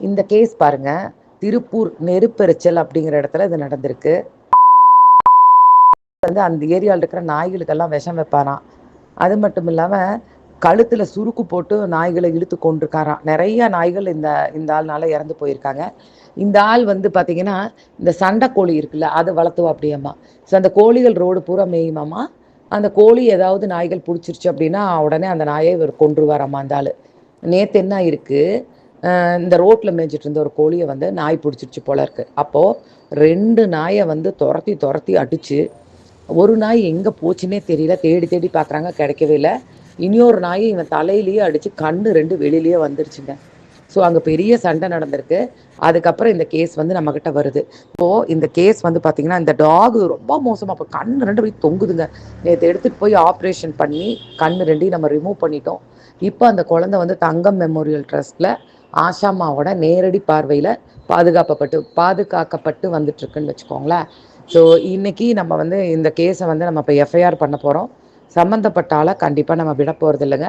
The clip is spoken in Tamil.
இந்த கேஸ் பாருங்க, திருப்பூர் நெருப்பெரிச்சல் அப்படிங்கிற இடத்துல இது நடந்திருக்கு. அந்த ஏரியாவில் இருக்கிற நாய்களுக்கெல்லாம் விஷம் வைப்பாராம். அது மட்டும் இல்லாமல் கழுத்தில் சுருக்கு போட்டு நாய்களை இழுத்து கொண்டிருக்காராம். நிறைய நாய்கள் இந்த இந்த ஆள்னால இறந்து போயிருக்காங்க. இந்த ஆள் பார்த்தீங்கன்னா, இந்த சண்டை கோழி இருக்குல்ல, அதை வளர்த்துவா அப்படியம்மா. ஸோ அந்த கோழிகள் ரோடு பூரா மேயுமாம்மா. அந்த கோழி ஏதாவது நாய்கள் பிடிச்சிருச்சு அப்படின்னா உடனே அந்த நாயை இவர் கொன்றுவாராம்மா அந்த ஆள். நேற்று என்ன இருக்குது, இந்த ரோட்டில் மேய்ஞ்சிட்டு இருந்த ஒரு கோழியை நாய் பிடிச்சிருச்சு போல இருக்கு. அப்போது 2 நாயை துரத்தி துரத்தி அடிச்சு, ஒரு நாய் எங்கே போச்சுன்னே தெரியல. தேடி தேடி பார்க்குறாங்க, கிடைக்கவே இல்லை. இனியொரு நாயை இவன் தலையிலேயே அடித்து கண்ணு 2 வெளியிலேயே வந்துருச்சுங்க. ஸோ அங்கே பெரிய சண்டை நடந்திருக்கு. அதுக்கப்புறம் இந்த கேஸ் நம்மக்கிட்ட வருது. இப்போது இந்த கேஸ் பார்த்தீங்கன்னா, இந்த டாகு ரொம்ப மோசமாக இப்போ கண்ணு 2 போய் தொங்குதுங்க. நேற்று எடுத்துகிட்டு போய் ஆப்ரேஷன் பண்ணி கண்ணு 2 நம்ம ரிமூவ் பண்ணிட்டோம். இப்போ அந்த குழந்தை தங்கம் மெமோரியல் ட்ரஸ்ட்டில் ஆஷாமாவோட நேரடி பார்வையில் பாதுகாக்கப்பட்டு வந்துட்டுருக்குன்னு வச்சுக்கோங்களேன். ஸோ இன்னைக்கு நம்ம இந்த கேஸை நம்ம இப்போ எஃப்ஐஆர் பண்ண போகிறோம். சம்மந்தப்பட்ட ஆளை கண்டிப்பாக நம்ம விட போகிறது இல்லைங்க.